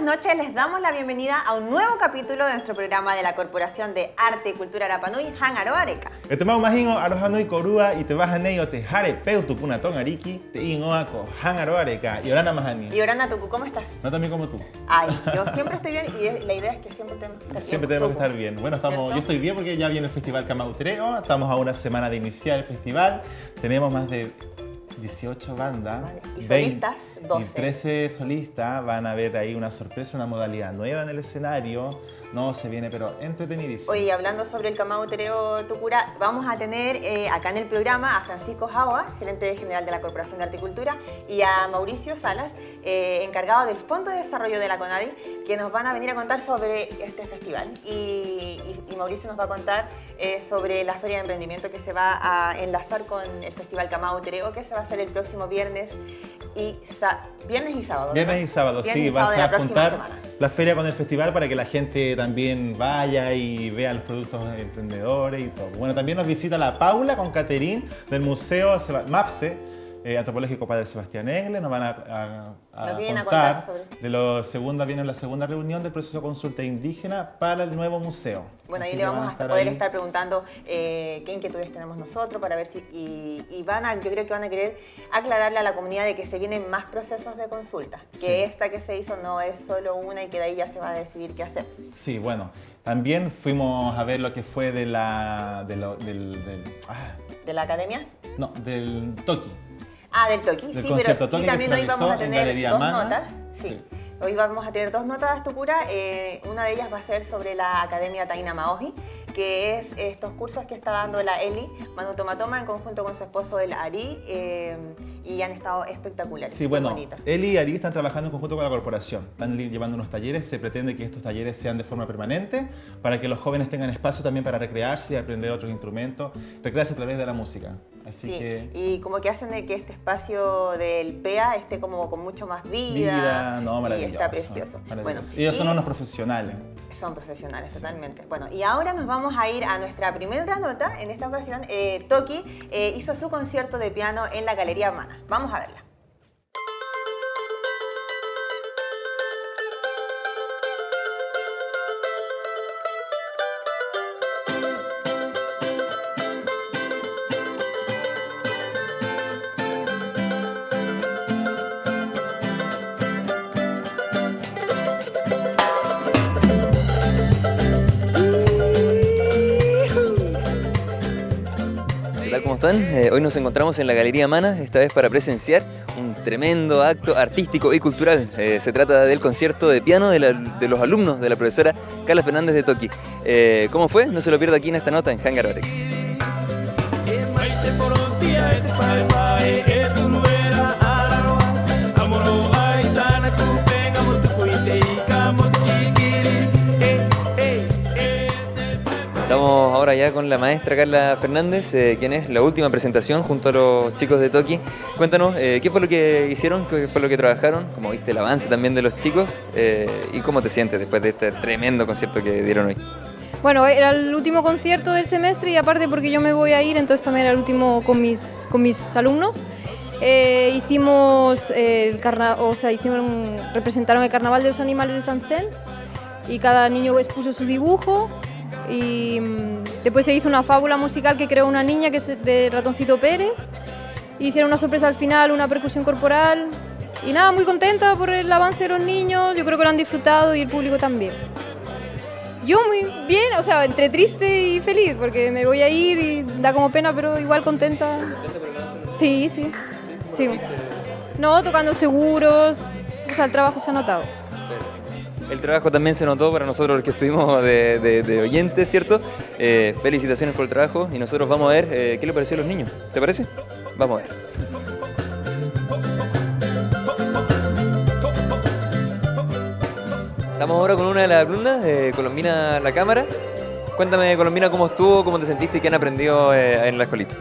noches, les damos la bienvenida a un nuevo capítulo de nuestro programa de la Corporación de Arte y Cultura Rapanui, Hangaro Areca. Te mando majingo Arohanui Korua y te vas a neyo te jare peu tu punatón ariki te ingoa ko Hangaro Areca y Orana Mahani. Y Orana Tupu, ¿cómo estás? No también como tú. Ay, yo siempre estoy bien y la idea es que siempre tenemos que estar bien. Siempre tenemos que estar bien. Bueno, yo estoy bien porque ya viene el Festival Camautreo, estamos a una semana de iniciar el festival, tenemos más de 18 bandas, vale. Y solistas, 12. Y 13 solistas, van a ver ahí una sorpresa, una modalidad nueva en el escenario. No, se viene, pero entretenidísimo. Oye, hablando sobre el Camautreo Tucura, vamos a tener acá en el programa a Francisco Jaua, gerente general de la Corporación de Arte y Cultura, y a Mauricio Salas, encargado del Fondo de Desarrollo de la CONADI, que nos van a venir a contar sobre este festival. Y Mauricio nos va a contar sobre la Feria de Emprendimiento que se va a enlazar con el Festival Camautreo, que se va a hacer el próximo viernes y sábado. Viernes y sábado, sí, vas a juntar la feria con el festival para que la gente también vaya y vea los productos emprendedores y todo. Bueno, también nos visita la Paula con Caterín del Museo MAPSE, Antropológico Padre Sebastián Engle. Nos van a contar sobre viene la segunda reunión del proceso de consulta indígena para el nuevo museo. Bueno, ahí le vamos a poder estar preguntando qué inquietudes tenemos nosotros para ver si... yo creo que van a querer aclararle a la comunidad de que se vienen más procesos de consulta, que esta que se hizo no es solo una y que de ahí ya se va a decidir qué hacer. Sí, bueno, también fuimos a ver lo que fue ¿de la academia? No, del Toki. Ah, del Toki, sí, pero Toki, y también hoy vamos a tener dos notas. Sí. Hoy vamos a tener dos notas, Tucura. Una de ellas va a ser sobre la Academia Taina Maoji, que es estos cursos que está dando la Eli Manu Tomatoma en conjunto con su esposo el Ari, y han estado espectaculares. Sí, bueno, Eli y Ari están trabajando en conjunto con la corporación, están llevando unos talleres, se pretende que estos talleres sean de forma permanente para que los jóvenes tengan espacio también para recrearse y aprender otros instrumentos, recrearse a través de la música. Así que... y como que hacen de que este espacio del PEA esté como con mucho más vida, maravilloso, y está precioso. Bueno, ellos son unos profesionales. Son profesionales, totalmente. Bueno, y ahora nos vamos a ir a nuestra primera nota. En esta ocasión, Toki hizo su concierto de piano en la Galería Mana. Vamos a verla. ¿Cómo están? Hoy nos encontramos en la Galería Mana, esta vez para presenciar un tremendo acto artístico y cultural. Se trata del concierto de piano de los alumnos de la profesora Carla Fernández de Toki. ¿Cómo fue? No se lo pierda aquí en esta nota en Hangaro Areca. Estamos ahora ya con la maestra Carla Fernández, quien es la última presentación junto a los chicos de Toki. Cuéntanos, ¿qué fue lo que hicieron? ¿Qué fue lo que trabajaron? ¿Cómo viste el avance también de los chicos? ¿Y cómo te sientes después de este tremendo concierto que dieron hoy? Bueno, era el último concierto del semestre y aparte porque yo me voy a ir, entonces también era el último con mis alumnos. Representaron el Carnaval de los Animales de Sant Sens y cada niño expuso su dibujo. Y después se hizo una fábula musical que creó una niña que es de Ratoncito Pérez. Hicieron una sorpresa al final, una percusión corporal. Y nada, muy contenta por el avance de los niños, yo creo que lo han disfrutado y el público también. Yo muy bien, o sea, entre triste y feliz, porque me voy a ir y da como pena, pero igual contenta. ¿Contenta por el avance? Sí. No, tocando seguros, o sea, el trabajo se ha notado. El trabajo también se notó para nosotros los que estuvimos de oyentes, ¿cierto? Felicitaciones por el trabajo y nosotros vamos a ver qué le pareció a los niños. ¿Te parece? Vamos a ver. Estamos ahora con una de las alumnas, Colombina La Cámara. Cuéntame, Colombina, cómo estuvo, cómo te sentiste y qué han aprendido en la escuelita.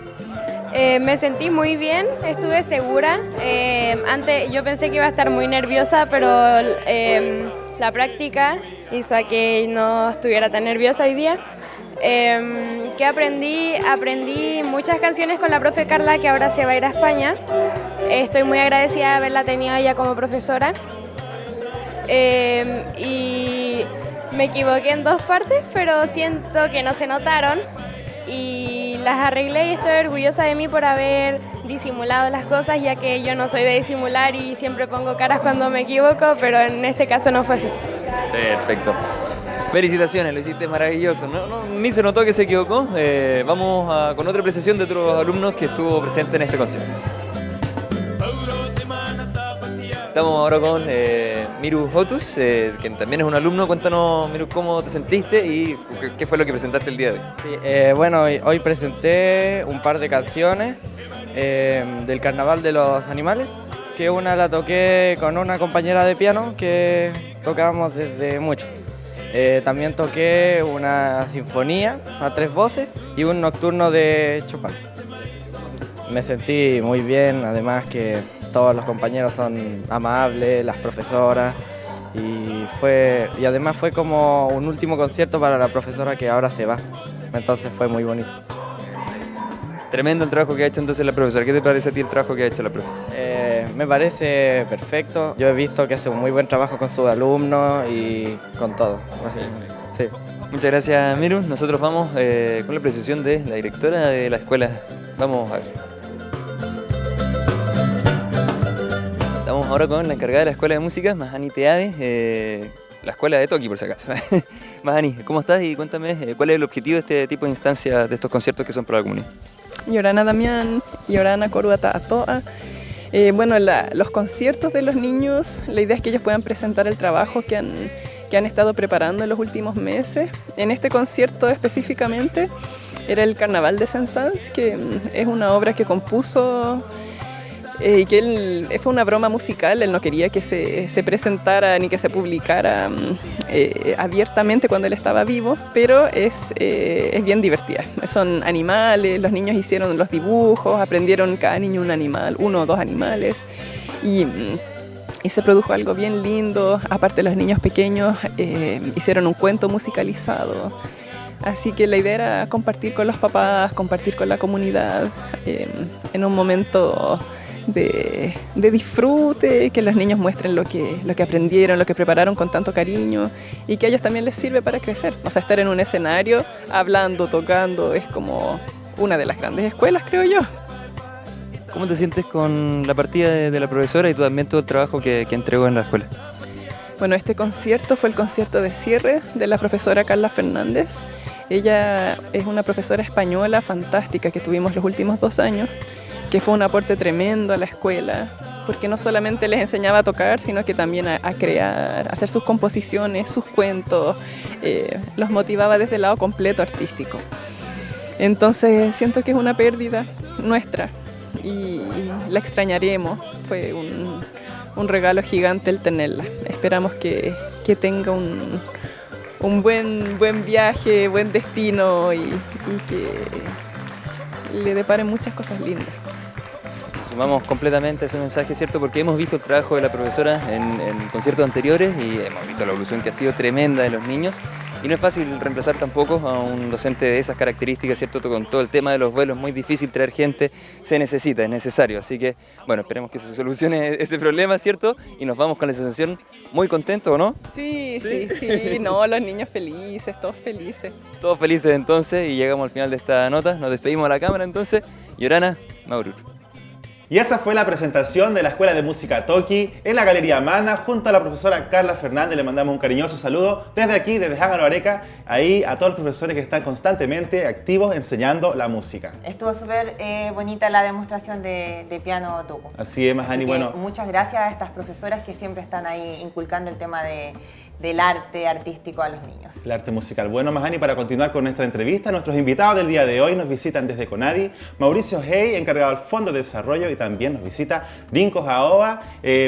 Me sentí muy bien, estuve segura. Antes yo pensé que iba a estar muy nerviosa, pero la práctica hizo a que no estuviera tan nerviosa hoy día. ¿Qué aprendí? Aprendí muchas canciones con la profe Carla, que ahora se va a ir a España. Estoy muy agradecida de haberla tenido ella como profesora. y me equivoqué en 2 partes, pero siento que no se notaron y las arreglé y estoy orgullosa de mí por haber disimulado las cosas, ya que yo no soy de disimular y siempre pongo caras cuando me equivoco, pero en este caso no fue así. Perfecto. Felicitaciones, lo hiciste maravilloso. Ni se notó que se equivocó. Vamos con otra apreciación de otros alumnos que estuvo presente en este concierto. Estamos ahora con Miru Hotus, que también es un alumno. Cuéntanos, Miru, cómo te sentiste y qué fue lo que presentaste el día de hoy. Sí, bueno, hoy presenté un par de canciones del Carnaval de los Animales, que una la toqué con una compañera de piano que tocábamos desde mucho. También toqué una sinfonía a 3 voces y un nocturno de Chopin. Me sentí muy bien, además que todos los compañeros son amables, las profesoras, y además fue como un último concierto para la profesora que ahora se va, entonces fue muy bonito. Tremendo el trabajo que ha hecho entonces la profesora. ¿Qué te parece a ti el trabajo que ha hecho la profesora? Me parece perfecto. Yo he visto que hace un muy buen trabajo con sus alumnos y con todo. Sí. Muchas gracias, Miru. Nosotros vamos con la precisión de la directora de la escuela. Vamos a ver. Estamos ahora con la encargada de la escuela de música, Mahani Teave, la escuela de Toki, por si acaso. Mahani, ¿cómo estás? Y cuéntame, ¿cuál es el objetivo de este tipo de instancias, de estos conciertos que son para la comunidad? Yorana Damián, Yorana Coruata Atoa. Bueno, los conciertos de los niños, la idea es que ellos puedan presentar el trabajo que han estado preparando en los últimos meses. En este concierto específicamente era el Carnaval de Saint-Saëns, que es una obra que compuso y que él fue una broma musical. Él no quería que se presentara ni que se publicara abiertamente cuando él estaba vivo, pero es bien divertida. Son animales, los niños hicieron los dibujos, aprendieron cada niño un animal, 1 o 2 animales, y se produjo algo bien lindo. Aparte, los niños pequeños hicieron un cuento musicalizado. Así que la idea era compartir con los papás, compartir con la comunidad en un momento de disfrute, que los niños muestren lo que aprendieron, lo que prepararon con tanto cariño, y que a ellos también les sirve para crecer. O sea, estar en un escenario hablando, tocando, es como una de las grandes escuelas, creo yo. ¿Cómo te sientes con la partida de la profesora y también todo el trabajo que entregó en la escuela? Bueno, este concierto fue el concierto de cierre de la profesora Carla Fernández. Ella es una profesora española fantástica que tuvimos los últimos 2 años, que fue un aporte tremendo a la escuela, porque no solamente les enseñaba a tocar, sino que también a crear, a hacer sus composiciones, sus cuentos, los motivaba desde el lado completo artístico. Entonces siento que es una pérdida nuestra y la extrañaremos. Fue un regalo gigante el tenerla. Esperamos que tenga un buen viaje, buen destino y que le deparen muchas cosas lindas. Sumamos completamente a ese mensaje, ¿cierto? Porque hemos visto el trabajo de la profesora en conciertos anteriores y hemos visto la evolución que ha sido tremenda de los niños, y no es fácil reemplazar tampoco a un docente de esas características, ¿cierto? Con todo el tema de los vuelos, muy difícil traer gente, es necesario, así que bueno, esperemos que se solucione ese problema, ¿cierto? Y nos vamos con la sensación muy contentos, ¿o no? Sí, no, los niños felices, todos felices. Todos felices entonces, y llegamos al final de esta nota, nos despedimos a la cámara entonces. Yorana, Maurur. Y esa fue la presentación de la Escuela de Música Toki en la Galería Mana junto a la profesora Carla Fernández. Le mandamos un cariñoso saludo desde aquí, desde Jágalo Areca, ahí a todos los profesores que están constantemente activos enseñando la música. Estuvo súper bonita la demostración de piano Tuku. Así es, Mahani. Bueno, muchas gracias a estas profesoras que siempre están ahí inculcando el tema del arte artístico a los niños. El arte musical. Bueno, Mahani, para continuar con nuestra entrevista, nuestros invitados del día de hoy nos visitan desde Conadi, Mauricio Hey, encargado del Fondo de Desarrollo, y también nos visita Rinko Jaoa,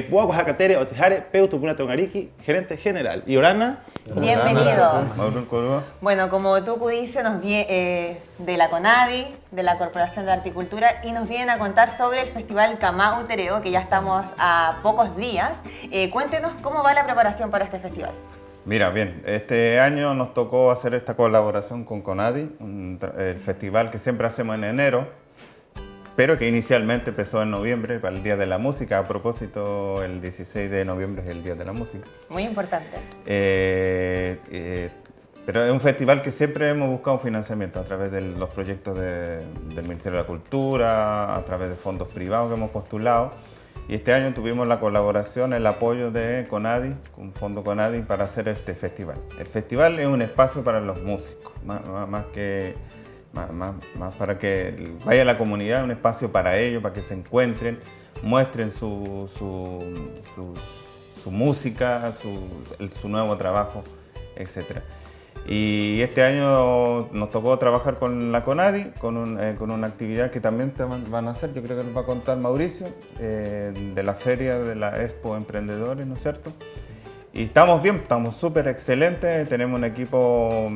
Puaco Jacatere Otejare, Peutucuna Tongariki, gerente general. Y Orana. Bienvenidos. Bueno, como Tuku dice, nos viene de la Conadi, de la Corporación de Articultura, y nos vienen a contar sobre el Festival Kamau Tereo, que ya estamos a pocos días. Cuéntenos cómo va la preparación para este festival. Mira, bien, este año nos tocó hacer esta colaboración con Conadi, el festival que siempre hacemos en enero. pero que inicialmente empezó en noviembre para el Día de la Música. A propósito, el 16 de noviembre es el Día de la Música. Muy importante. Pero es un festival que siempre hemos buscado financiamiento a través de los proyectos del Ministerio de la Cultura, a través de fondos privados que hemos postulado. Y este año tuvimos la colaboración, el apoyo de CONADI, un fondo CONADI, para hacer este festival. El festival es un espacio para los músicos, más para que vaya la comunidad, un espacio para ellos, para que se encuentren, muestren su música, su nuevo trabajo, etc. Y este año nos tocó trabajar con la CONADI, con una actividad que también van a hacer, yo creo que nos va a contar Mauricio, de la feria de la Expo Emprendedores, ¿no es cierto? Y estamos bien, estamos súper excelentes, tenemos un equipo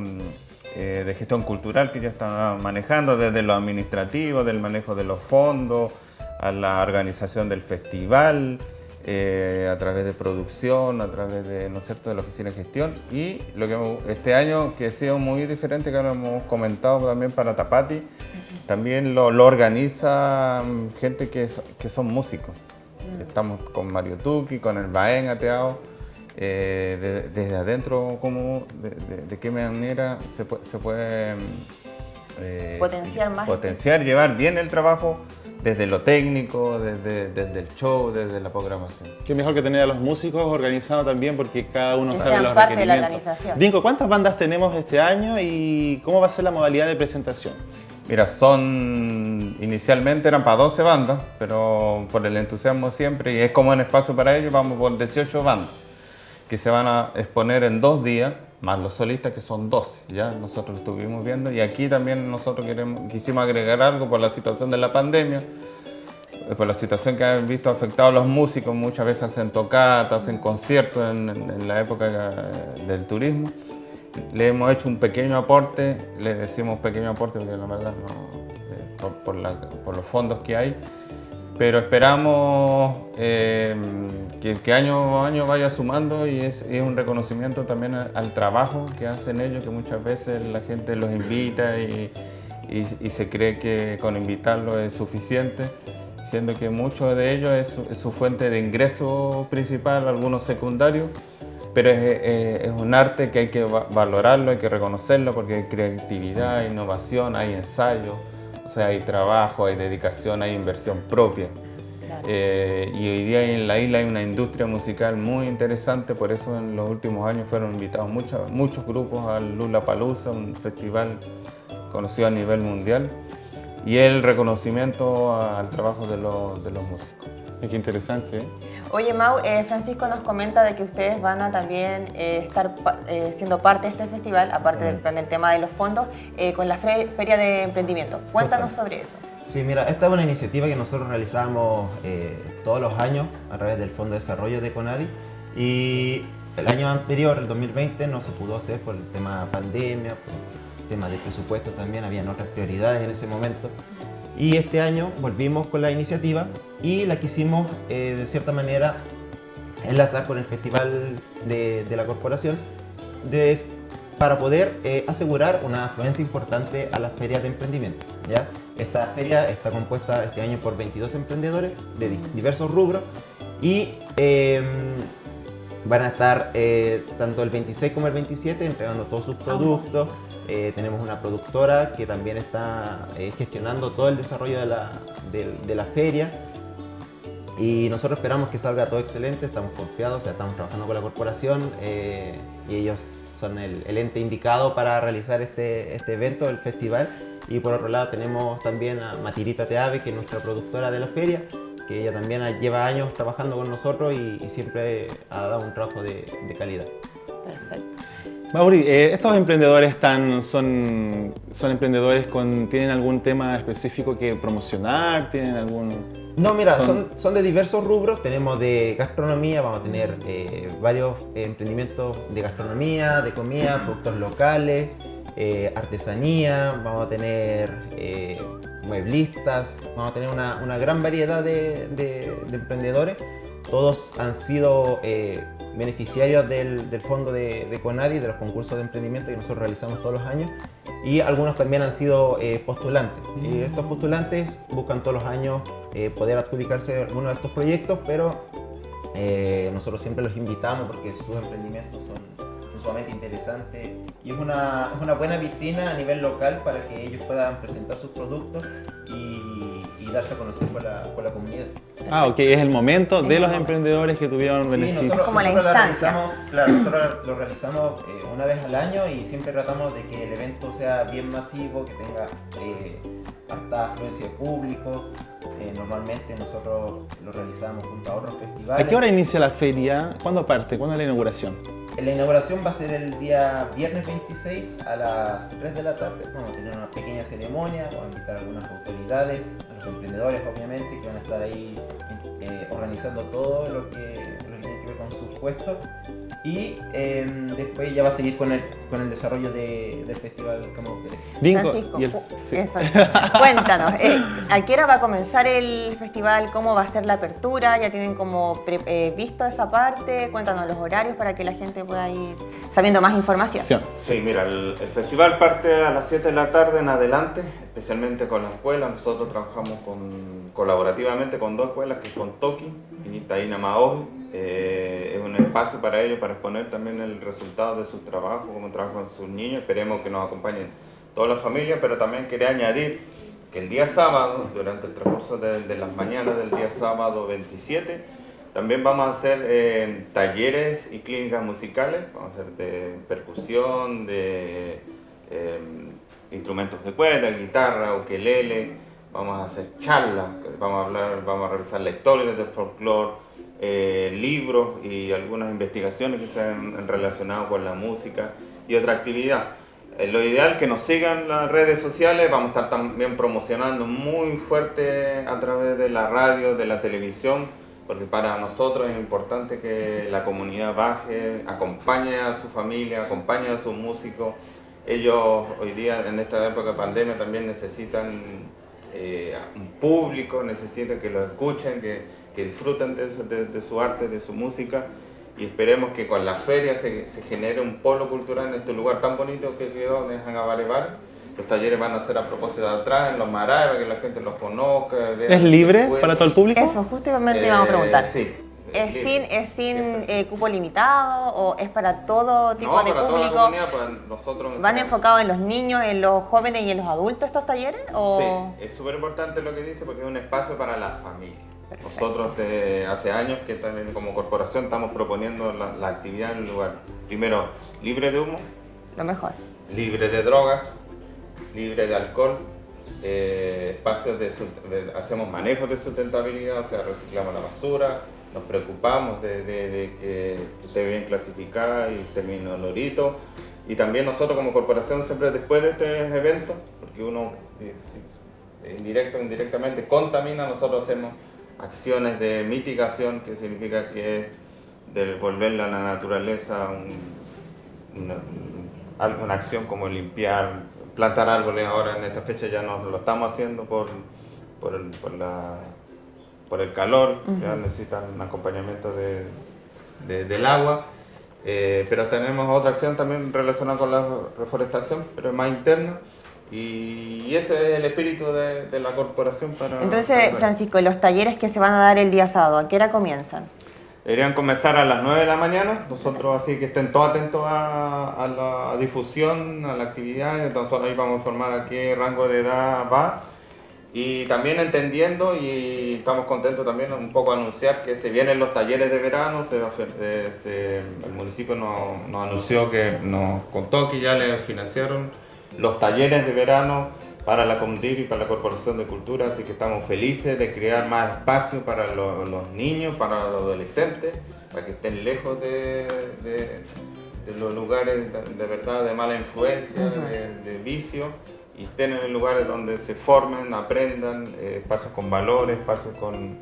de gestión cultural que ya está manejando desde lo administrativo, del manejo de los fondos, a la organización del festival, a través de producción, a través de, ¿no es cierto?, de la oficina de gestión. Y lo que este año, que ha sido muy diferente, que lo hemos comentado también para Tapati, también lo organiza gente que son músicos. Estamos con Mario Tuki, con el Baen Ateao, desde adentro, de qué manera se puede potenciar, llevar bien el trabajo, desde lo técnico, desde el show, desde la programación. Qué mejor que tener a los músicos organizados también, porque cada uno sabe sean los parte de la requerimientos. organización. Dinko, ¿cuántas bandas tenemos este año y cómo va a ser la modalidad de presentación? Mira, inicialmente eran para 12 bandas, pero por el entusiasmo siempre, y es como un espacio para ellos, vamos por 18 bandas, que se van a exponer en 2 días, más los solistas, que son 12, ya nosotros lo estuvimos viendo, y aquí también nosotros quisimos agregar algo por la situación de la pandemia, por la situación que han visto afectados los músicos, muchas veces hacen tocatas, hacen conciertos en la época del turismo. Le hemos hecho un pequeño aporte, le decimos pequeño aporte porque la verdad no, por los fondos que hay, pero esperamos que año a año vaya sumando, y es un reconocimiento también al trabajo que hacen ellos, que muchas veces la gente los invita y se cree que con invitarlos es suficiente, siendo que muchos de ellos es su fuente de ingreso principal, algunos secundarios, pero es un arte que hay que valorarlo, hay que reconocerlo, porque hay creatividad, innovación, hay ensayo. O sea, hay trabajo, hay dedicación, hay inversión propia. Claro. Y hoy día en la isla hay una industria musical muy interesante, por eso en los últimos años fueron invitados muchos grupos al Lollapalooza, un festival conocido a nivel mundial, y el reconocimiento al trabajo de los músicos. Qué interesante, ¿eh? Oye, Mau, Francisco nos comenta de que ustedes van a también estar siendo parte de este festival, aparte del tema de los fondos, con la Feria de Emprendimiento. Cuéntanos sobre eso. Sí, mira, esta es una iniciativa que nosotros realizamos todos los años a través del Fondo de Desarrollo de CONADI, y el año anterior, el 2020, no se pudo hacer por el tema pandemia, por el tema de presupuesto también, habían otras prioridades en ese momento. Y este año volvimos con la iniciativa y la quisimos de cierta manera enlazar con el festival de la corporación para poder asegurar una afluencia importante a las ferias de emprendimiento, ¿ya? Esta feria está compuesta este año por 22 emprendedores de diversos rubros, y van a estar tanto el 26 como el 27 entregando todos sus productos. Tenemos una productora que también está gestionando todo el desarrollo de la feria, y nosotros esperamos que salga todo excelente, estamos confiados, o sea, estamos trabajando con la corporación y ellos son el ente indicado para realizar este evento, el festival. Y por otro lado tenemos también a Matirita Teave, que es nuestra productora de la feria, que ella también lleva años trabajando con nosotros y siempre ha dado un trabajo de calidad. Perfecto. Mauri, ¿estos emprendedores son emprendedores tienen algún tema específico que promocionar? ¿Tienen algún...? No, mira, son de diversos rubros. Tenemos de gastronomía, vamos a tener varios emprendimientos de gastronomía, de comida, productos locales, artesanía, vamos a tener mueblistas, vamos a tener una gran variedad de emprendedores. Todos han sido beneficiarios del fondo de CONADI, de los concursos de emprendimiento que nosotros realizamos todos los años, y algunos también han sido postulantes. Estos postulantes buscan todos los años poder adjudicarse algunos de estos proyectos, pero nosotros siempre los invitamos porque sus emprendimientos son sumamente interesantes y es una buena vitrina a nivel local para que ellos puedan presentar sus productos y darse a conocer por la comunidad. Ah, ok, es el momento de los emprendedores que tuvieron beneficios. Como la instancia. Nosotros lo realizamos una vez al año y siempre tratamos de que el evento sea bien masivo, que tenga harta afluencia de público. Normalmente nosotros lo realizamos junto a otros festivales. ¿A qué hora inicia la feria? ¿Cuándo parte? ¿Cuándo es la inauguración? La inauguración va a ser el día viernes 26 a las 3 de la tarde. Vamos a tener una pequeña ceremonia, vamos a invitar a algunas autoridades, a los emprendedores obviamente, que van a estar ahí organizando todo lo que tiene que ver con sus puestos. Y después ya va a seguir con el desarrollo del festival Campo Francisco, eso, cuéntanos, ¿a qué hora va a comenzar el festival? ¿Cómo va a ser la apertura? ¿Ya tienen como visto esa parte? Cuéntanos los horarios para que la gente pueda ir sabiendo más información. Sí, mira, el festival parte a las 7 de la tarde en adelante, especialmente con las escuelas. Nosotros trabajamos colaborativamente con 2 escuelas, que es con Toki y Taina Maoji. Es un espacio para ellos para exponer también el resultado de su trabajo, cómo trabajan sus niños. Esperemos que nos acompañen todas las familias, pero también quería añadir que el día sábado, durante el transcurso de las mañanas del día sábado 27, también vamos a hacer talleres y clínicas musicales. Vamos a hacer de percusión, de instrumentos de cuerda, guitarra, ukelele. Vamos a hacer charlas, vamos a revisar la historia del folclore, libros y algunas investigaciones que se han relacionado con la música y otra actividad. Lo ideal es que nos sigan las redes sociales. Vamos a estar también promocionando muy fuerte a través de la radio, de la televisión, porque para nosotros es importante que la comunidad baje, acompañe a su familia, acompañe a sus músicos. Ellos hoy día, en esta época de pandemia, también necesitan un público, necesitan que lo escuchen, que disfruten de su arte, de su música, y esperemos que con la feria se genere un polo cultural en este lugar tan bonito que quedó en Jangabarevare. Los talleres van a ser a propósito de atrás, en los maraes, para que la gente los conozca. ¿Es libre para todo el público? Eso, justamente íbamos a preguntar. Sí. ¿Es sin cupo limitado o es para todo tipo de para público? Toda la comunidad, pues nosotros ¿Van enfocados en los niños, en los jóvenes y en los adultos estos talleres? ¿O? Sí, es súper importante lo que dice porque es un espacio para la familia. Perfecto. Nosotros hace años que también como corporación estamos proponiendo la actividad en un lugar, primero, libre de humo, Lo mejor. libre de drogas, libre de alcohol, espacios hacemos manejos de sustentabilidad, o sea, reciclamos la basura, nos preocupamos de que esté bien clasificada y termine olorito. Y también nosotros como corporación siempre después de este evento, porque uno indirecto o indirectamente contamina, nosotros hacemos acciones de mitigación, que significa que es devolverle a la naturaleza una acción como limpiar, plantar árboles. Ahora en esta fecha ya no lo estamos haciendo por el calor, ya necesitan un acompañamiento del agua, pero tenemos otra acción también relacionada con la reforestación, pero es más interna. Y ese es el espíritu de la corporación para... Entonces, Francisco, los talleres que se van a dar el día sábado, ¿a qué hora comienzan? Deberían comenzar a las 9 de la mañana, nosotros así que estén todos atentos a la difusión, a la actividad. Entonces ahí vamos a informar a qué rango de edad va. Y también entendiendo, y estamos contentos también un poco anunciar que se vienen los talleres de verano. El municipio nos anunció que nos contó que ya le financiaron los talleres de verano para la Comdir y para la Corporación de Cultura, así que estamos felices de crear más espacio para los niños, para los adolescentes, para que estén lejos de los lugares de verdad de mala influencia, de vicio, y estén en lugares donde se formen, aprendan, espacios con valores, espacios con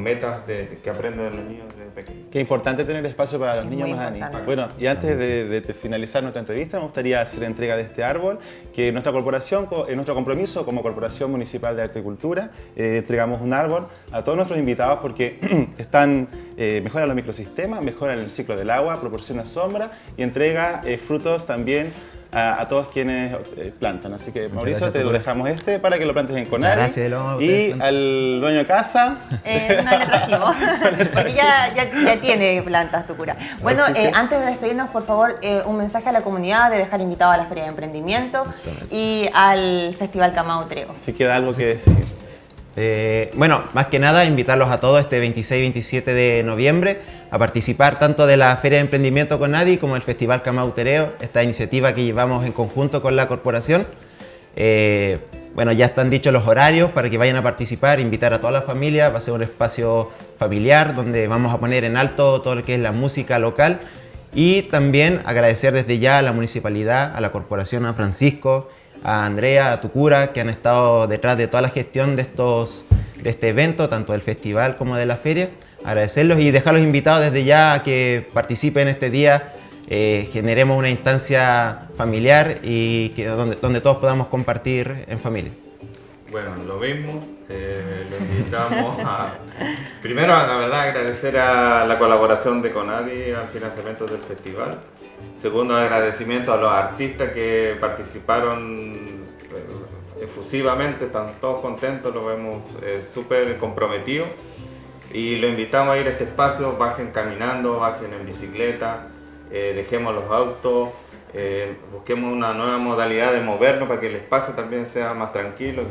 metas que aprenden los niños desde pequeños. Qué importante tener espacio para los niños más importante. Bueno, y antes de finalizar nuestra entrevista, me gustaría hacer entrega de este árbol, que nuestra corporación, en nuestro compromiso como Corporación Municipal de Arte y Cultura, entregamos un árbol a todos nuestros invitados porque mejoran los microsistemas, mejoran el ciclo del agua, proporciona sombra y entrega frutos también a todos quienes plantan. Así que Mauricio, te lo Tucura. dejamos para que lo plantes en Conadi. Gracias, lo vamos a Y plantar. al dueño de casa. No le trajimos, porque ya tiene plantas Tucura. Bueno, Así que- antes de despedirnos, por favor, un mensaje a la comunidad de dejar invitado a la Feria de Emprendimiento y al Festival Camao Trego. Si queda algo que decir. Bueno, más que nada invitarlos a todos este 26 y 27 de noviembre a participar tanto de la Feria de Emprendimiento Conadi como el Festival Camautereo, esta iniciativa que llevamos en conjunto con la corporación. Bueno, ya están dichos los horarios para que vayan a participar, invitar a toda la familia, va a ser un espacio familiar donde vamos a poner en alto todo lo que es la música local y también agradecer desde ya a la municipalidad, a la corporación, a Francisco, a Andrea, a Tucura, que han estado detrás de toda la gestión de este evento, tanto del festival como de la feria. Agradecerlos y dejarlos invitados desde ya a que participen este día, generemos una instancia familiar y donde todos podamos compartir en familia. Bueno, lo mismo, lo invitamos a... Primero, la verdad, agradecer a la colaboración de Conadi al financiamiento del festival. Segundo, agradecimiento a los artistas que participaron efusivamente, están todos contentos, los vemos súper comprometidos. Y lo invitamos a ir a este espacio, bajen caminando, bajen en bicicleta, dejemos los autos, busquemos una nueva modalidad de movernos para que el espacio también sea más tranquilo.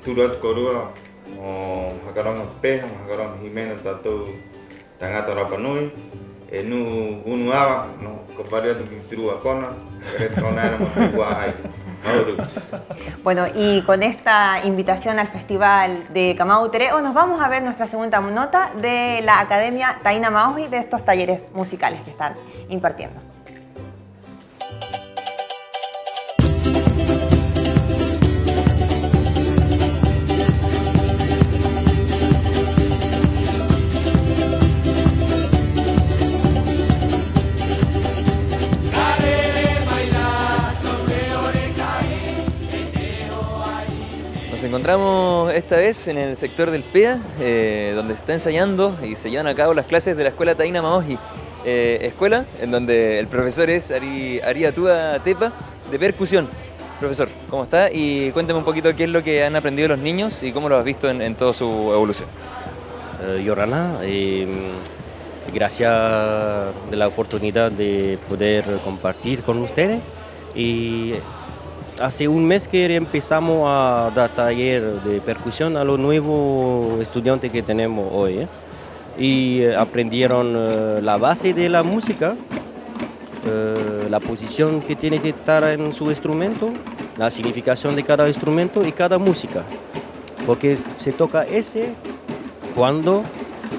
Turuat Corúa, o Jacarón Espejo, Jacarón Jiménez, Tatu, Tangato Rapanui, Unuaba, con varios Trubacona, Bueno, y con esta invitación al Festival de Camao Trego nos vamos a ver nuestra segunda nota de la Academia Taina Maohi de estos talleres musicales que están impartiendo. Nos encontramos esta vez en el sector del PEA, donde se está ensayando y se llevan a cabo las clases de la Escuela Taina Maohi, escuela en donde el profesor es Ari Atua Tepa, de percusión. Profesor, ¿cómo está? Y cuéntame un poquito qué es lo que han aprendido los niños y cómo lo has visto en toda su evolución. Yorana, gracias de la oportunidad de poder compartir con ustedes. Y hace un mes que empezamos a dar taller de percusión a los nuevos estudiantes que tenemos hoy. Y aprendieron la base de la música, la posición que tiene que estar en su instrumento, la significación de cada instrumento y cada música. Porque se toca ese, cuándo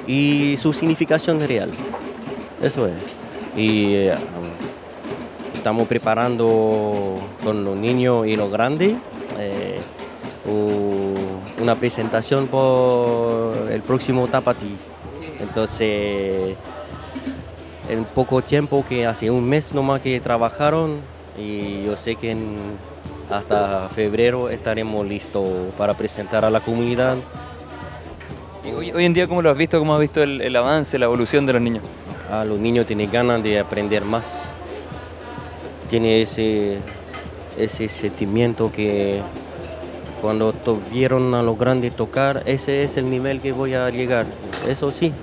y su significación real. Eso es. Y estamos preparando con los niños y los grandes una presentación por el próximo Tapatí. Entonces, en poco tiempo, que hace un mes nomás que trabajaron, y yo sé que hasta febrero estaremos listos para presentar a la comunidad. Y hoy en día, ¿cómo lo has visto? ¿Cómo has visto el avance, la evolución de los niños? Los niños tienen ganas de aprender más. Tiene ese sentimiento que cuando vieron a los grandes tocar, ese es el nivel que voy a llegar. Eso sí.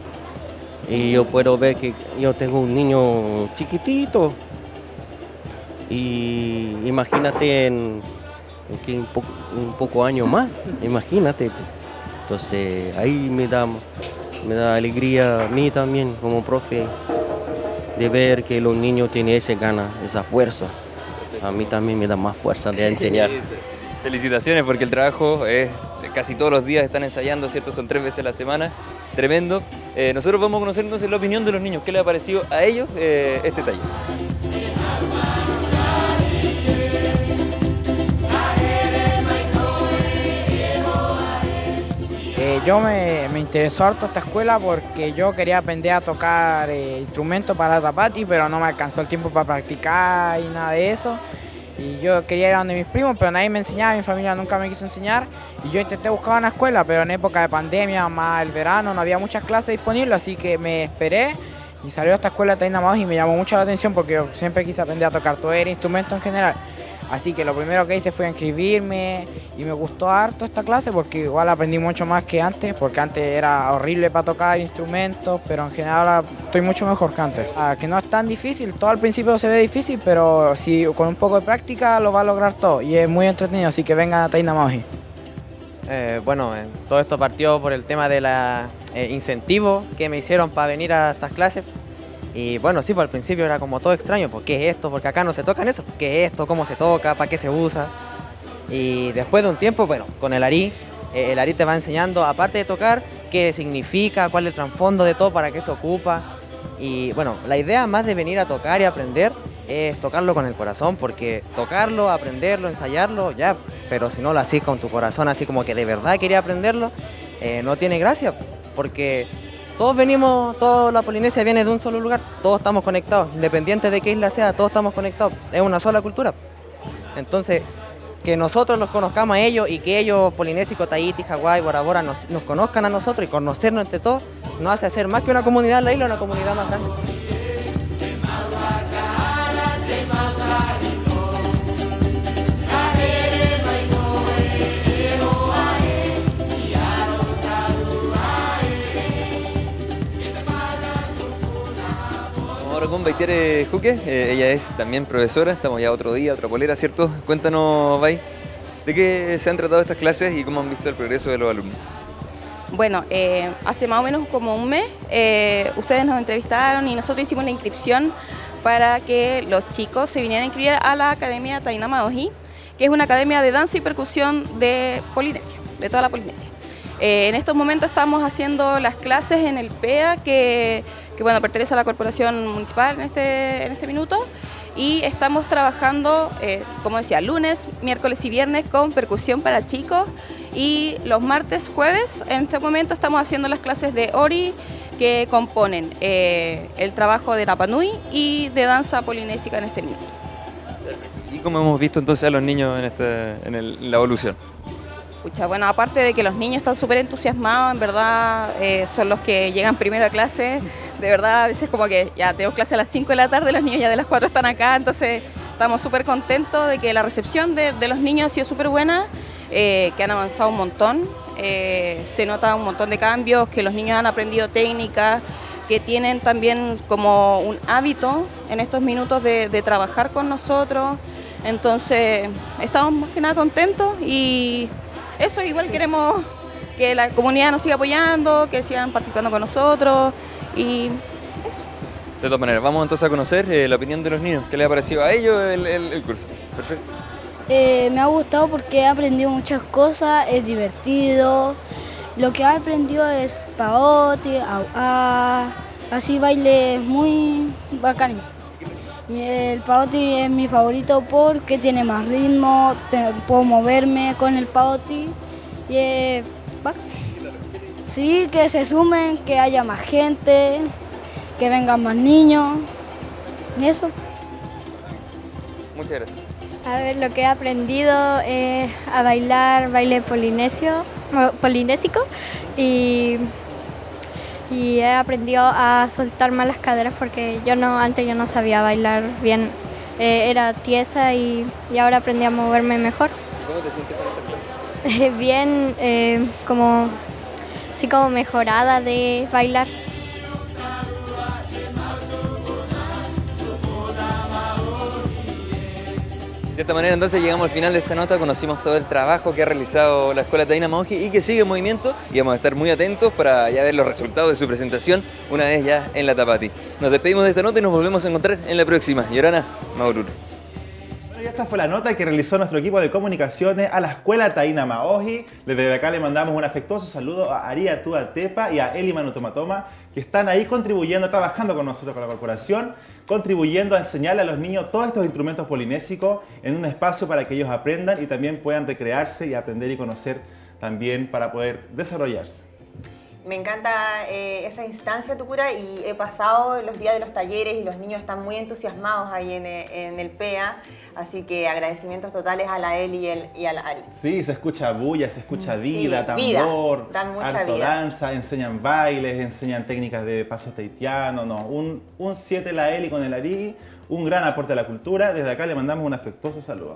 Y yo puedo ver que yo tengo un niño chiquitito. Y imagínate en un poco año más. Imagínate. Entonces ahí me da alegría a mí también como profe de ver que los niños tienen esa gana, esa fuerza. A mí también me da más fuerza de enseñar. Felicitaciones, porque el trabajo es casi todos los días, están ensayando, ¿cierto? Son 3 veces a la semana, tremendo. Nosotros vamos a conocer entonces la opinión de los niños. ¿Qué les ha parecido a ellos este taller? Yo me interesó harto esta escuela porque yo quería aprender a tocar instrumentos para Tapati, pero no me alcanzó el tiempo para practicar y nada de eso. Y yo quería ir a donde mis primos, pero nadie me enseñaba, mi familia nunca me quiso enseñar. Y yo intenté buscar una escuela, pero en época de pandemia, más el verano, no había muchas clases disponibles, así que me esperé y salió esta escuela Taina Maoji y me llamó mucho la atención porque yo siempre quise aprender a tocar todo el instrumento en general. Así que lo primero que hice fue inscribirme y me gustó harto esta clase porque igual aprendí mucho más que antes, porque antes era horrible para tocar instrumentos, pero en general ahora estoy mucho mejor que antes. Que no es tan difícil, todo al principio se ve difícil, pero si con un poco de práctica lo va a lograr todo y es muy entretenido, así que vengan a Taina Maoji. Todo esto partió por el tema de la incentivo que me hicieron para venir a estas clases. Y bueno, sí, al principio era como todo extraño, ¿por qué es esto? Porque acá no se tocan eso, ¿qué es esto? ¿Cómo se toca? ¿Para qué se usa? Y después de un tiempo, bueno, con el Ari te va enseñando, aparte de tocar, qué significa, cuál es el trasfondo de todo, para qué se ocupa. Y bueno, la idea más de venir a tocar y aprender es tocarlo con el corazón, porque tocarlo, aprenderlo, ensayarlo, ya, pero si no lo haces con tu corazón, así como que de verdad quería aprenderlo, no tiene gracia, porque toda la Polinesia viene de un solo lugar, todos estamos conectados, independiente de qué isla sea, todos estamos conectados, es una sola cultura. Entonces, que nosotros los conozcamos a ellos y que ellos, Polinésico, Tahiti, Hawái, Bora Bora, nos conozcan a nosotros y conocernos entre todos, nos hace hacer más que una comunidad en la isla, una comunidad más grande. Con Baitiere Juque, ella es también profesora, estamos ya otro día, otra polera, ¿cierto? Cuéntanos, Bay, ¿de qué se han tratado estas clases y cómo han visto el progreso de los alumnos? Bueno, hace más o menos como un mes ustedes nos entrevistaron y nosotros hicimos la inscripción para que los chicos se vinieran a inscribir a la Academia Taina Maoji, que es una academia de danza y percusión de Polinesia, de toda la Polinesia. En estos momentos estamos haciendo las clases en el PEA, que bueno, pertenece a la Corporación Municipal en este minuto, y estamos trabajando, como decía, lunes, miércoles y viernes con percusión para chicos, y los martes, jueves, en este momento estamos haciendo las clases de Ori, que componen el trabajo de Rapa Nui y de danza polinésica en este minuto. ¿Y cómo hemos visto entonces a los niños en la evolución? Pucha, bueno, aparte de que los niños están súper entusiasmados, en verdad son los que llegan primero a clase, de verdad a veces como que ya tengo clase a las 5 de la tarde, los niños ya de las 4 están acá, entonces estamos súper contentos de que la recepción de los niños ha sido súper buena, que han avanzado un montón, se nota un montón de cambios, que los niños han aprendido técnicas, que tienen también como un hábito en estos minutos de trabajar con nosotros, entonces estamos más que nada contentos y eso, igual queremos que la comunidad nos siga apoyando, que sigan participando con nosotros y eso. De todas maneras, vamos entonces a conocer la opinión de los niños. ¿Qué les ha parecido a ellos el curso? Perfecto. Me ha gustado porque he aprendido muchas cosas, es divertido. Lo que he aprendido es paoti, así bailes muy bacanes. El paoti es mi favorito porque tiene más ritmo, puedo moverme con el paoti. Y sí, que se sumen, que haya más gente, que vengan más niños, y eso. Muchas gracias. A ver, lo que he aprendido es a bailar baile polinésico y he aprendido a soltar más las caderas porque antes yo no sabía bailar bien, era tiesa y ahora aprendí a moverme mejor. ¿Cómo te sientes con esta clase? Bien, como mejorada de bailar. De esta manera entonces llegamos al final de esta nota, conocimos todo el trabajo que ha realizado la Escuela Taina Maoji y que sigue en movimiento y vamos a estar muy atentos para ya ver los resultados de su presentación una vez ya en la Tapati. Nos despedimos de esta nota y nos volvemos a encontrar en la próxima. Yorana, Maurur. Y esa fue la nota que realizó nuestro equipo de comunicaciones a la Escuela Taina Maoji. Desde acá le mandamos un afectuoso saludo a Aria Tua Tepa y a Eli Manu Tomatoma, que están ahí contribuyendo, trabajando con nosotros, con la corporación, contribuyendo a enseñarle a los niños todos estos instrumentos polinésicos en un espacio para que ellos aprendan y también puedan recrearse y aprender y conocer también para poder desarrollarse. Me encanta esa instancia, Tucura, y he pasado los días de los talleres y los niños están muy entusiasmados ahí en el PEA, así que agradecimientos totales a la Eli y a la Ari. Sí, se escucha bulla, se escucha vida, tambor, harto danza, enseñan bailes, enseñan técnicas de pasos tahitianos, no, un 7 la Eli con el Ari, un gran aporte a la cultura. Desde acá le mandamos un afectuoso saludo.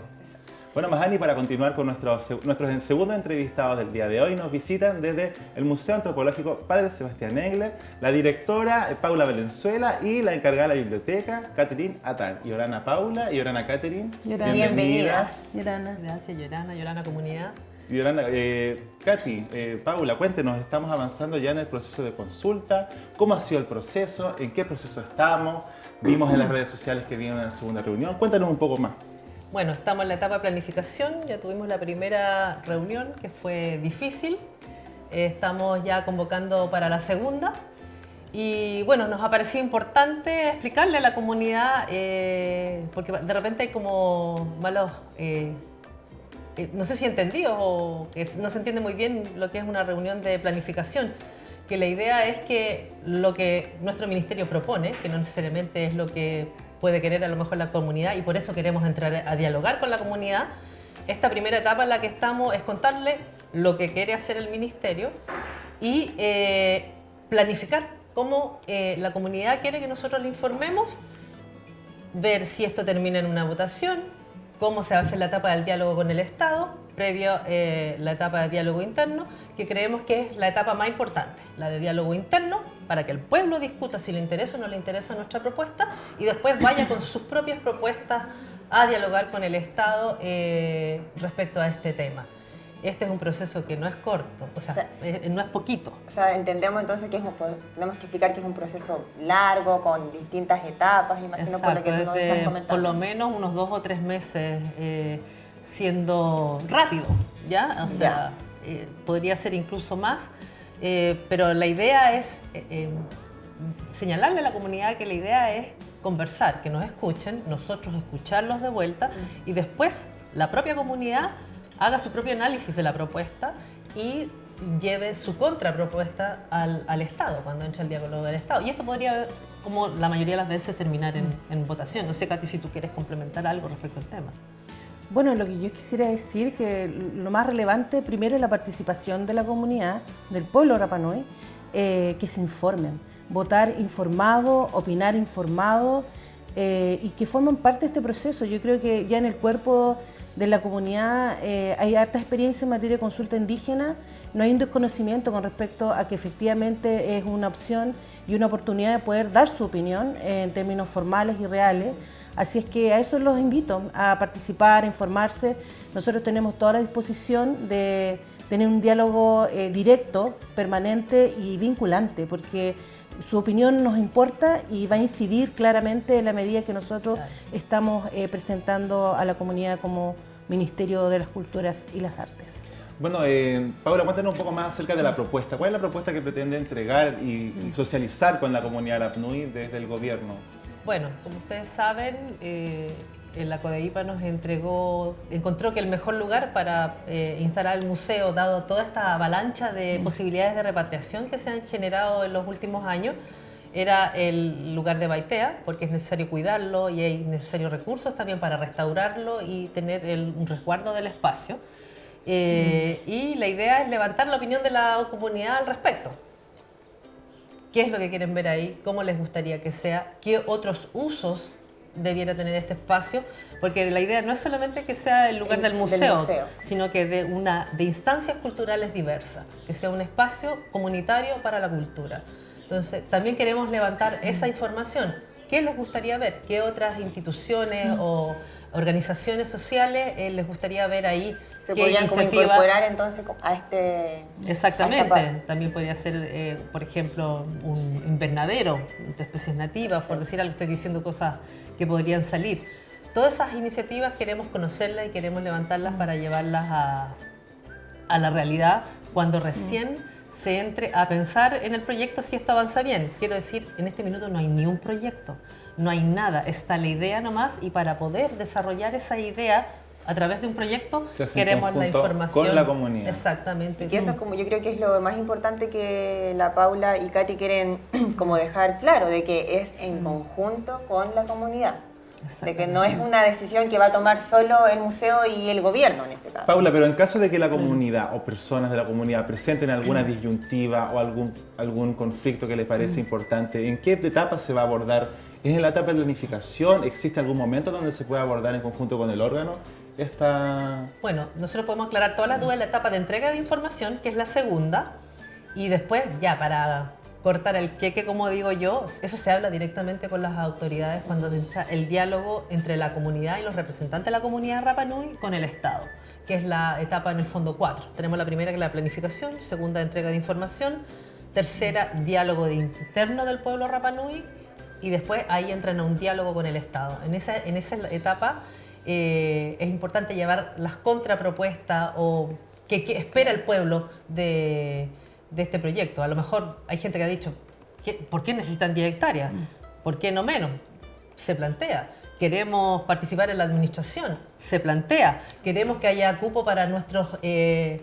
Bueno, Mahani, para continuar con nuestros segundos entrevistados del día de hoy, nos visitan desde el Museo Antropológico Padre Sebastián Engler, la directora Paula Valenzuela y la encargada de la biblioteca, Catherine Atán. Yorana Paula y Yorana Catherine, bienvenidas. Yorana. Gracias, Yorana Comunidad. Yorana, Katy, Paula, cuéntenos, estamos avanzando ya en el proceso de consulta. ¿Cómo ha sido el proceso? ¿En qué proceso estamos? Vimos en las redes sociales que viene una segunda reunión. Cuéntanos un poco más. Bueno, estamos en la etapa de planificación, ya tuvimos la primera reunión que fue difícil, estamos ya convocando para la segunda y bueno, nos ha parecido importante explicarle a la comunidad, porque de repente hay como malos, no sé si entendidos o que no se entiende muy bien lo que es una reunión de planificación, que la idea es que lo que nuestro ministerio propone, que no necesariamente es lo que puede querer a lo mejor la comunidad y por eso queremos entrar a dialogar con la comunidad. Esta primera etapa en la que estamos es contarle lo que quiere hacer el ministerio y planificar cómo la comunidad quiere que nosotros le informemos, ver si esto termina en una votación, cómo se hace la etapa del diálogo con el Estado, previo la etapa de diálogo interno, que creemos que es la etapa más importante, la de diálogo interno, para que el pueblo discuta si le interesa o no le interesa nuestra propuesta y después vaya con sus propias propuestas a dialogar con el Estado respecto a este tema. Este es un proceso que no es corto, o sea, no es poquito. O sea, entendemos entonces que tenemos que explicar que es un proceso largo, con distintas etapas, imagino. Exacto, por lo que tú nos estás comentando. Por lo menos unos 2 o 3 meses siendo rápido, ¿ya? O sea, podría ser incluso más. Pero la idea es señalarle a la comunidad que la idea es conversar, que nos escuchen, nosotros escucharlos de vuelta y después la propia comunidad haga su propio análisis de la propuesta y lleve su contrapropuesta al Estado, cuando entre el diálogo del Estado. Y esto podría, como la mayoría de las veces, terminar en votación. No sé, Katy, si tú quieres complementar algo respecto al tema. Bueno, lo que yo quisiera decir que lo más relevante primero es la participación de la comunidad, del pueblo Rapa Nui, que se informen, votar informado, opinar informado y que formen parte de este proceso. Yo creo que ya en el cuerpo de la comunidad hay harta experiencia en materia de consulta indígena, no hay un desconocimiento con respecto a que efectivamente es una opción y una oportunidad de poder dar su opinión en términos formales y reales. Así es que a eso los invito, a participar, a informarse. Nosotros tenemos toda la disposición de tener un diálogo directo, permanente y vinculante, porque su opinión nos importa y va a incidir claramente en la medida que nosotros estamos presentando a la comunidad como Ministerio de las Culturas y las Artes. Bueno, Paula, cuéntanos un poco más acerca de la propuesta. ¿Cuál es la propuesta que pretende entregar y socializar con la comunidad Rapa Nui desde el gobierno? Bueno, como ustedes saben, la CODEIPA nos encontró que el mejor lugar para instalar el museo, dado toda esta avalancha de posibilidades de repatriación que se han generado en los últimos años, era el lugar de Baitea, porque es necesario cuidarlo y hay necesarios recursos también para restaurarlo y tener un resguardo del espacio. Y la idea es levantar la opinión de la comunidad al respecto. ¿Qué es lo que quieren ver ahí? ¿Cómo les gustaría que sea? ¿Qué otros usos debiera tener este espacio? Porque la idea no es solamente que sea el lugar del museo, sino que de instancias culturales diversas, que sea un espacio comunitario para la cultura. Entonces, también queremos levantar esa información. ¿Qué les gustaría ver? ¿Qué otras instituciones o organizaciones sociales les gustaría ver ahí? ¿Se podrían como incorporar entonces a este...? Exactamente. También podría ser, por ejemplo, un invernadero de especies nativas, por decir algo, estoy diciendo cosas que podrían salir. Todas esas iniciativas queremos conocerlas y queremos levantarlas para llevarlas a la realidad cuando recién se entre a pensar en el proyecto si esto avanza bien. Quiero decir, en este minuto no hay ni un proyecto, no hay nada, está la idea nomás y para poder desarrollar esa idea a través de un proyecto queremos la información con la comunidad. Exactamente. Y que eso es como, yo creo que es lo más importante que la Paula y Katy quieren como dejar claro, de que es en conjunto con la comunidad. De que no es una decisión que va a tomar solo el museo y el gobierno en este caso. Paula, pero en caso de que la comunidad o personas de la comunidad presenten alguna disyuntiva o algún conflicto que les parece importante, ¿en qué etapa se va a abordar? ¿Es en la etapa de planificación? ¿Existe algún momento donde se pueda abordar en conjunto con el órgano? Bueno, nosotros podemos aclarar todas las dudas en la etapa de entrega de información, que es la segunda, y después ya para cortar el queque, como digo yo, eso se habla directamente con las autoridades cuando entra el diálogo entre la comunidad y los representantes de la comunidad de Rapa Nui con el Estado, que es la etapa en el fondo 4. Tenemos la primera, que es la planificación, segunda, entrega de información, tercera, diálogo interno del pueblo Rapa Nui, y después ahí entran a un diálogo con el Estado. En esa etapa es importante llevar las contrapropuestas o qué espera el pueblo de este proyecto. A lo mejor hay gente que ha dicho, ¿por qué necesitan 10 hectáreas? ¿Por qué no menos? Se plantea. Queremos participar en la administración, se plantea. Queremos que haya cupo para nuestros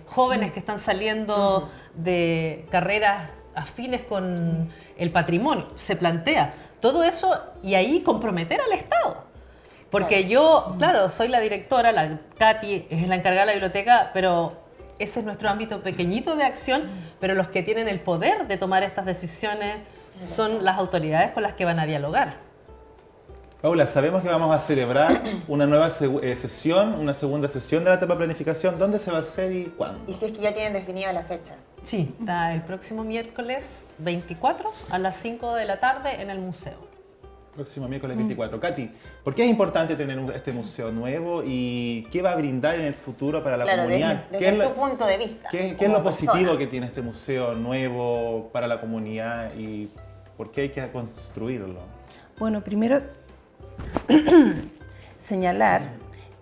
jóvenes que están saliendo de carreras afines con el patrimonio, se plantea. Todo eso, y ahí comprometer al Estado. Porque yo, claro, soy la directora, la Katy es la encargada de la biblioteca, pero ese es nuestro ámbito pequeñito de acción, pero los que tienen el poder de tomar estas decisiones son las autoridades con las que van a dialogar. Paula, sabemos que vamos a celebrar una nueva sesión, una segunda sesión de la etapa de planificación. ¿Dónde se va a hacer y cuándo? Y si es que ya tienen definida la fecha. Sí, está el próximo miércoles 24 a las 5 de la tarde en el museo. Próximo miércoles 24. Katy, ¿por qué es importante tener este museo nuevo y qué va a brindar en el futuro para la comunidad? Desde tu punto de vista. ¿Qué es lo positivo que tiene este museo nuevo para la comunidad y por qué hay que construirlo? Bueno, primero señalar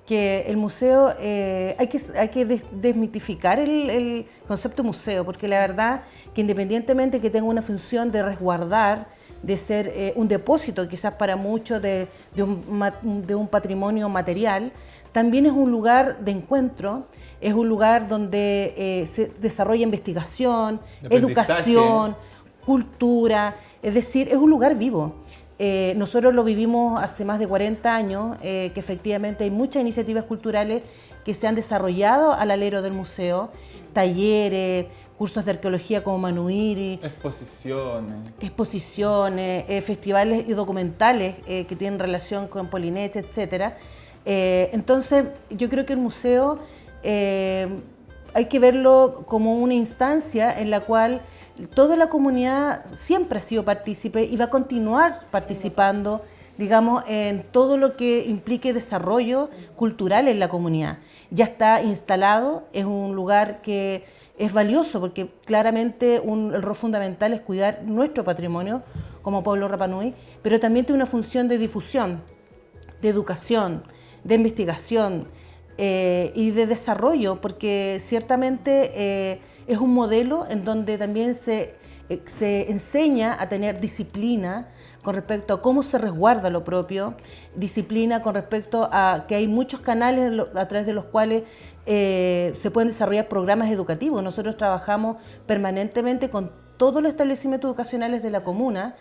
que el museo, hay que desmitificar el concepto museo, porque la verdad que independientemente que tenga una función de resguardar, de ser un depósito quizás para muchos de un patrimonio material, también es un lugar de encuentro, es un lugar donde se desarrolla investigación, educación, cultura, es decir, es un lugar vivo. Nosotros lo vivimos hace más de 40 años, que efectivamente hay muchas iniciativas culturales que se han desarrollado al alero del museo, talleres, cursos de arqueología como Manuiri, exposiciones, festivales y documentales que tienen relación con Polinesia, etc. Entonces, yo creo que el museo hay que verlo como una instancia en la cual toda la comunidad siempre ha sido partícipe y va a continuar participando, digamos, en todo lo que implique desarrollo cultural en la comunidad. Ya está instalado, es un lugar que es valioso porque claramente el rol fundamental es cuidar nuestro patrimonio como pueblo Rapa Nui, pero también tiene una función de difusión, de educación, de investigación y de desarrollo, porque ciertamente es un modelo en donde también se enseña a tener disciplina con respecto a cómo se resguarda lo propio, disciplina con respecto a que hay muchos canales a través de los cuales se pueden desarrollar programas educativos. Nosotros trabajamos permanentemente con todos los establecimientos educacionales de la comuna,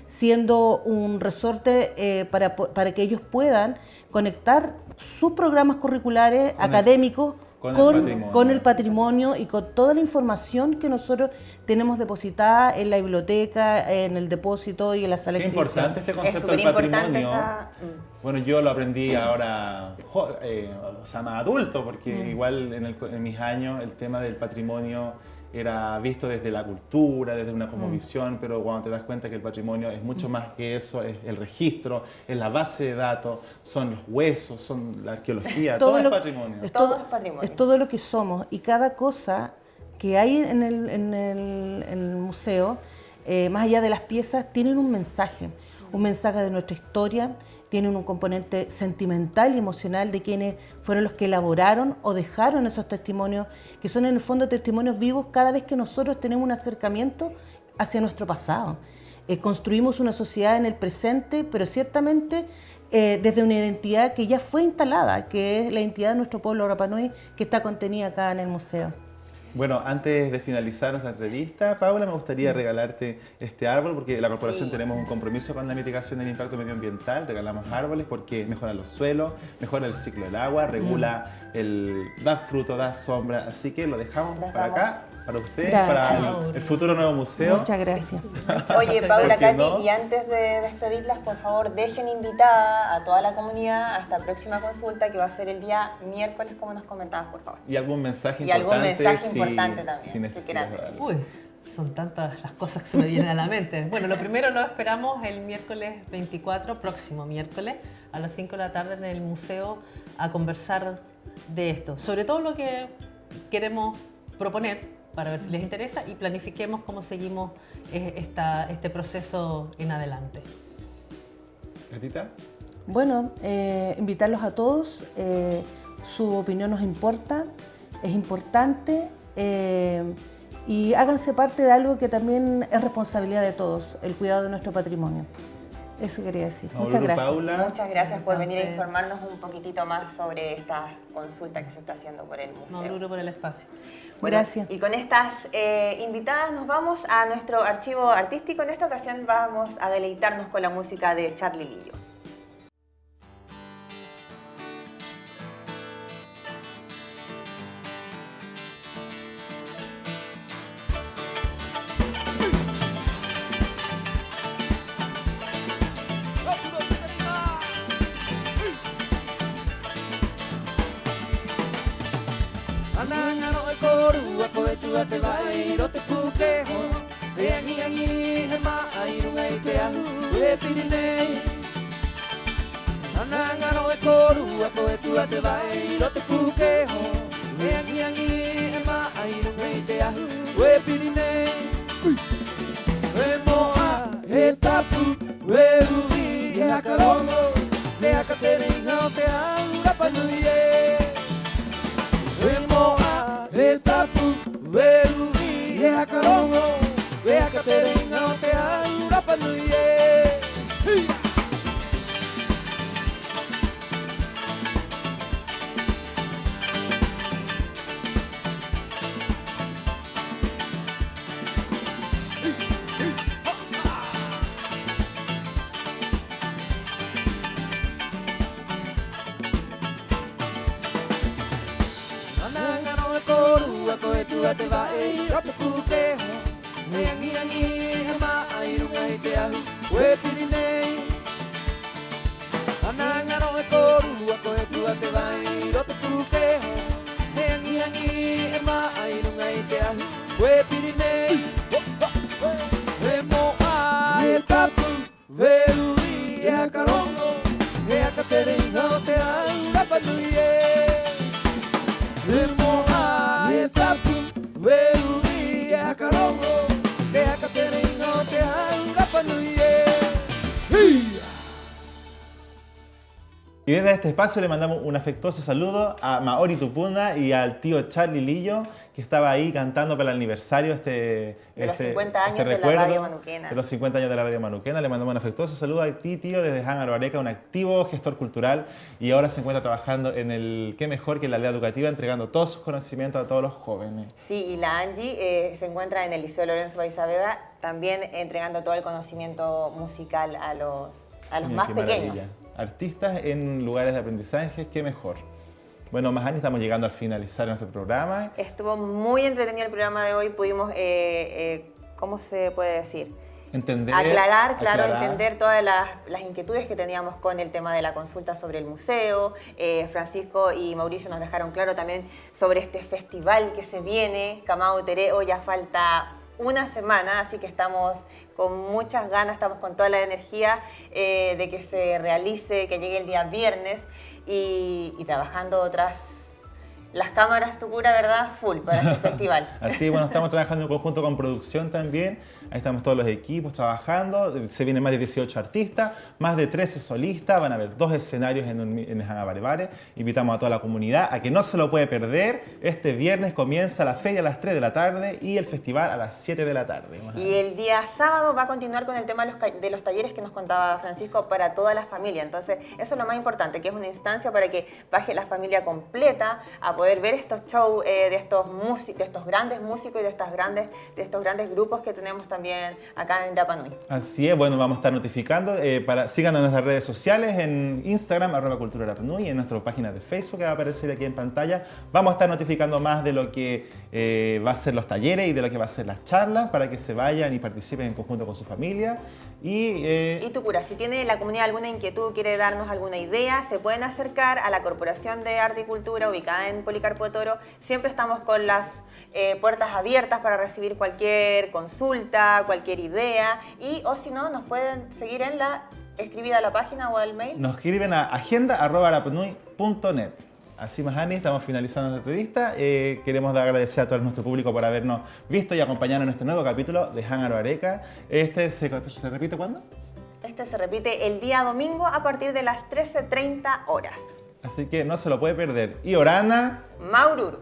siendo un resorte para que ellos puedan conectar sus programas curriculares académicos con el patrimonio y con toda la información que nosotros tenemos depositada en la biblioteca, en el depósito y en la sala de exhibición. Es importante este concepto del patrimonio. Bueno, yo lo aprendí ahora, o sea, más adulto, porque igual en mis años el tema del patrimonio era visto desde la cultura, desde una cosmovisión, pero cuando te das cuenta que el patrimonio es mucho más que eso, es el registro, es la base de datos, son los huesos, son la arqueología, todo es patrimonio. Todo es patrimonio. Es todo lo que somos y cada cosa que hay en el museo, más allá de las piezas, tienen un mensaje de nuestra historia, tienen un componente sentimental y emocional de quienes fueron los que elaboraron o dejaron esos testimonios, que son en el fondo testimonios vivos cada vez que nosotros tenemos un acercamiento hacia nuestro pasado. construimos una sociedad en el presente, pero ciertamente desde una identidad que ya fue instalada, que es la identidad de nuestro pueblo Rapa Nui, que está contenida acá en el museo. Bueno, antes de finalizar nuestra entrevista, Paula, me gustaría regalarte este árbol, porque la corporación tenemos un compromiso con la mitigación del impacto medioambiental. Regalamos árboles porque mejora los suelos, mejora el ciclo del agua, regula da fruto, da sombra, así que lo dejamos para acá, para ustedes, para el futuro nuevo museo. Muchas gracias. Oye, Paula, Katy, no, y antes de despedirlas, por favor, dejen invitada a toda la comunidad a esta próxima consulta que va a ser el día miércoles, como nos comentabas, por favor. Y algún mensaje y importante. algún mensaje importante también, si si quieran decir. Uy, son tantas las cosas que se me vienen a la mente. Bueno, lo primero lo esperamos el miércoles 24, próximo miércoles, a las 5 de la tarde en el museo, a conversar de esto. Sobre todo lo que queremos proponer, para ver si les interesa, y planifiquemos cómo seguimos este proceso en adelante. ¿Gatita? Bueno, invitarlos a todos, su opinión nos importa, es importante, y háganse parte de algo que también es responsabilidad de todos, el cuidado de nuestro patrimonio. Eso quería decir. Muchas gracias. Paula. Muchas gracias por venir a informarnos un poquitito más sobre esta consulta que se está haciendo por el museo. Mauro, por el espacio. Bueno, gracias. Y con estas invitadas nos vamos a nuestro archivo artístico. En esta ocasión vamos a deleitarnos con la música de Charly Lillo. Te bairo te pukeho e angi angi he mai runga I te ahu e Pirinei Ananga no e koru a koe tua te bairo te pukeho e angi angi he mai runga I te ahu e Pirinei E moa e tapu e ui e akarongo e akaterenga o te au Rapa Nui E moa e tapu Veui e akarongo e akaterenga o te au Rapa Nui Ananga no e koru a koe tua te vai Rote pukeho Me angi angi he mai runga I te ahu Ue Pirinei Ananga no e koru a koe tua te vai Rote pukeho Me angi angi he mai runga I te ahu Ue Pirinei E moa e tapu Veui e akarongo E akaterenga o te au Rapa Nui E moa e tapu Veui e akarongo E akaterenga o te au Rapa Nui Y desde este espacio le mandamos un afectuoso saludo a Maori Tupuna y al tío Charly Lillo, que estaba ahí cantando para el aniversario de los 50 años de la Radio Manuquena. De los 50 años de la Radio Manuquena. Le mandamos un afectuoso saludo a ti, tío, desde Hangaro Areca, un activo gestor cultural, y ahora se encuentra trabajando en el Qué Mejor, que es la aldea educativa, entregando todos sus conocimientos a todos los jóvenes. Sí, y la Angie se encuentra en el Liceo Lorenzo Baiza también entregando todo el conocimiento musical a los más pequeños. Maravilla. Artistas en lugares de aprendizaje, qué mejor. Bueno, Mahani, estamos llegando al finalizar nuestro programa. Estuvo muy entretenido el programa de hoy. Pudimos, ¿cómo se puede decir? Entender todas las inquietudes que teníamos con el tema de la consulta sobre el museo. Francisco y Mauricio nos dejaron claro también sobre este festival que se viene, Kamau Tereo. Ya falta una semana, así que estamos con muchas ganas, estamos con toda la energía de que se realice, que llegue el día viernes y trabajando tras las cámaras, Tucura, ¿verdad? Full para este festival. Así, bueno, estamos trabajando en conjunto con producción también. Ahí estamos todos los equipos trabajando. Se vienen más de 18 artistas, más de 13 solistas. Van a haber 2 escenarios en Hangabarevare. Invitamos a toda la comunidad a que no se lo puede perder. Este viernes comienza la feria a las 3 de la tarde y el festival a las 7 de la tarde. Y el día sábado va a continuar con el tema de los talleres que nos contaba Francisco para toda la familia. Entonces, eso es lo más importante, que es una instancia para que baje la familia completa a poder ver estos shows de estos grandes músicos y de estos grandes grupos que tenemos también acá en Rapa Nui. Así es, bueno, vamos a estar notificando. Síganos en nuestras redes sociales, en Instagram, @culturarapanui, en nuestra página de Facebook que va a aparecer aquí en pantalla. Vamos a estar notificando más de lo que va a ser los talleres y de lo que va a ser las charlas para que se vayan y participen en conjunto con su familia. Y Tucura, si tiene la comunidad alguna inquietud, quiere darnos alguna idea, se pueden acercar a la Corporación de Arte y Cultura ubicada en Policarpo de Toro. Siempre estamos con las puertas abiertas para recibir cualquier consulta, cualquier idea, o si no, nos pueden seguir escribir a la página o al mail. Nos escriben a agenda@arapanui.net. Así más, Ani, estamos finalizando esta entrevista. Queremos agradecer a todo nuestro público por habernos visto y acompañarnos en este nuevo capítulo de Hangaro Areca. ¿Se repite cuándo? Este se repite el día domingo a partir de las 13:30 horas. Así que no se lo puede perder. Y Orana Maururu.